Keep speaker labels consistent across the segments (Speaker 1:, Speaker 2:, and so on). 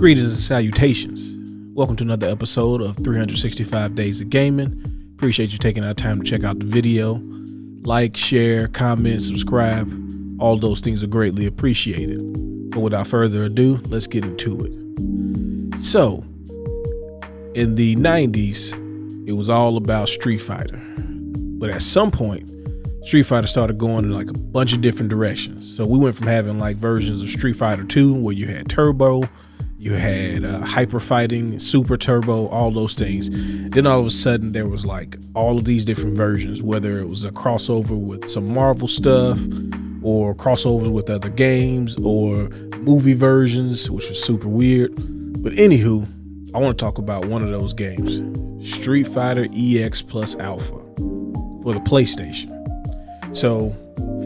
Speaker 1: Greetings and salutations. Welcome to another episode of 365 Days of Gaming. Appreciate you taking our time to check out the video. Like, share, comment, subscribe. All those things are greatly appreciated. But without further ado, let's get into it. So, in the 90s, it was all about Street Fighter. But at some point, Street Fighter started going in like a bunch of different directions. So we went from having like versions of Street Fighter 2 where you had Turbo, you had hyper fighting, super turbo, all those things. Then all of a sudden there was like all of these different versions, whether it was a crossover with some Marvel stuff or crossovers with other games or movie versions, which was super weird. But anywho, I want to talk about one of those games, Street Fighter EX Plus Alpha for the PlayStation. So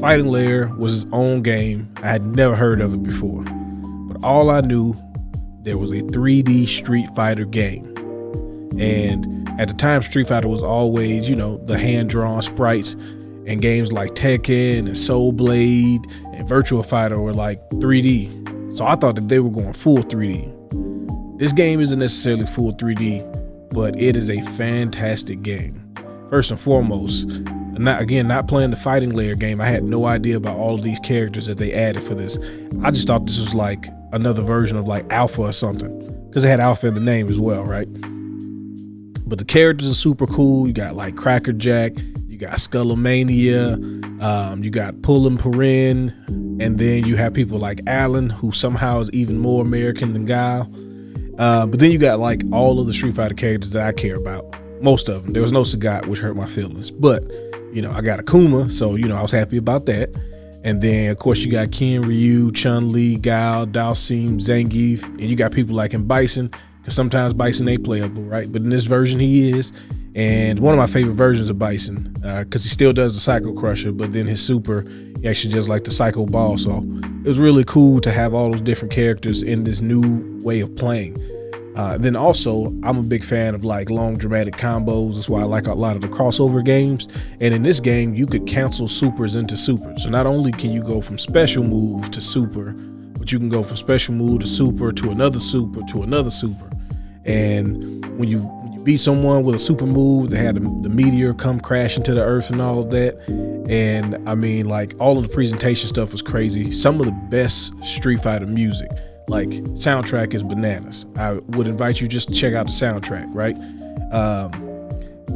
Speaker 1: Fighting Lair was its own game. I had never heard of it before, but all I knew, there was a 3D Street Fighter game. And at the time, Street Fighter was always, the hand-drawn sprites, and games like Tekken and Soul Blade and Virtua Fighter were like 3D. So I thought that they were going full 3D. This game isn't necessarily full 3D, but it is a fantastic game. First and foremost, not playing the Fighting Lair game, I had no idea about all of these characters that they added for this. I just thought this was like another version of like Alpha or something, because it had Alpha in the name as well, right? But the characters are super cool. You got like Cracker Jack, you got Skullomania, you got Pullin Perin, and then you have people like Alan, who somehow is even more American than Guile. But then you got like all of the Street Fighter characters that I care about. Most of them. There was no Sagat, which hurt my feelings, but I got Akuma, so I was happy about that. And then of course you got Ken, Ryu, Chun-Li, Guile, Dhalsim, Zangief, and you got people like in Bison, because sometimes Bison ain't playable, right? But in this version he is, and one of my favorite versions of Bison, because he still does the Psycho Crusher, but then his super, he actually does like the Psycho Ball. So it was really cool to have all those different characters in this new way of playing. Then also, I'm a big fan of like long dramatic combos. That's why I like a lot of the crossover games. And in this game, you could cancel supers into supers. So not only can you go from special move to super, but you can go from special move to super to another super to another super. And when you beat someone with a super move, they had the meteor come crash into the earth and all of that. And I mean, like all of the presentation stuff was crazy. Some of the best Street Fighter music. Like soundtrack is bananas. I would invite you just to check out the soundtrack, right?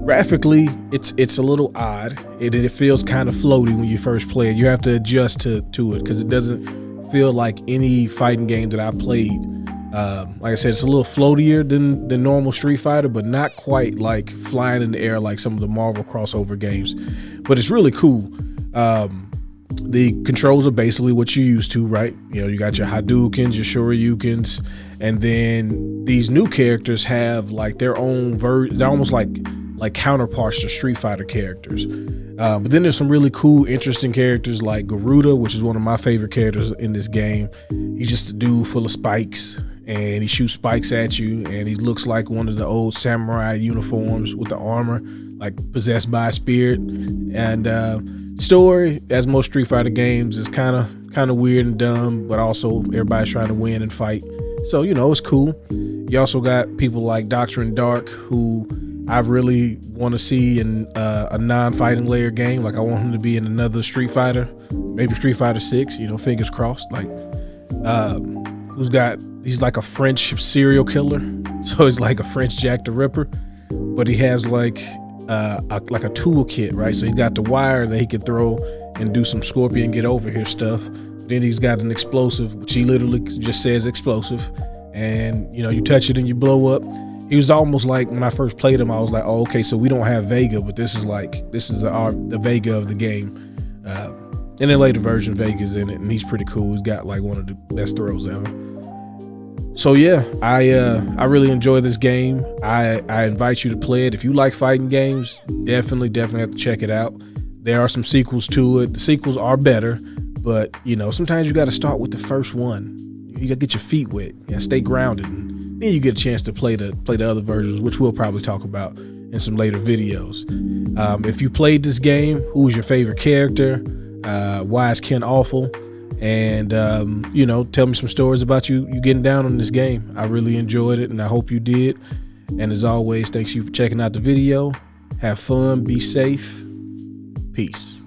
Speaker 1: Graphically, it's a little odd. It feels kind of floaty when you first play it. You have to adjust to it because it doesn't feel like any fighting game that I played. Like I said, it's a little floatier than the normal Street Fighter, but not quite like flying in the air like some of the Marvel crossover games. But it's really cool. The controls are basically what you're used to, right? You got your Hadoukens, your Shoryukens, and then these new characters have like their own they're almost like counterparts to Street Fighter characters. But then there's some really cool, interesting characters like Garuda, which is one of my favorite characters in this game. He's just a dude full of spikes, and he shoots spikes at you, and he looks like one of the old samurai uniforms with the armor, like possessed by a spirit. And story, as most Street Fighter games, is kind of weird and dumb, but also everybody's trying to win and fight, so it's cool. You also got people like Doctrine Dark, who I really want to see in a non-Fighting Lair game. Like I want him to be in another Street Fighter, maybe Street Fighter 6, fingers crossed. Like he's like a French serial killer, so he's like a French Jack the Ripper, but he has like a toolkit, right? So he's got the wire that he could throw and do some Scorpion get over here stuff. Then he's got an explosive, which he literally just says explosive, and you touch it and you blow up. He was almost like, when I first played him, I was like, oh, okay, so we don't have Vega, but this is the Vega of the game. And then later version Vega's in it, and he's pretty cool. He's got like one of the best throws ever. So yeah, I really enjoy this game. I invite you to play it. If you like fighting games, definitely have to check it out. There are some sequels to it. The sequels are better, but sometimes you got to start with the first one. You got to get your feet wet. You gotta stay grounded, and then you get a chance to play the other versions, which we'll probably talk about in some later videos. If you played this game, who was your favorite character? Why is Ken awful? and you know, tell me some stories about you getting down on this game. I really enjoyed it, and I hope you did. And as always, thanks you for checking out the video. Have fun, be safe, peace.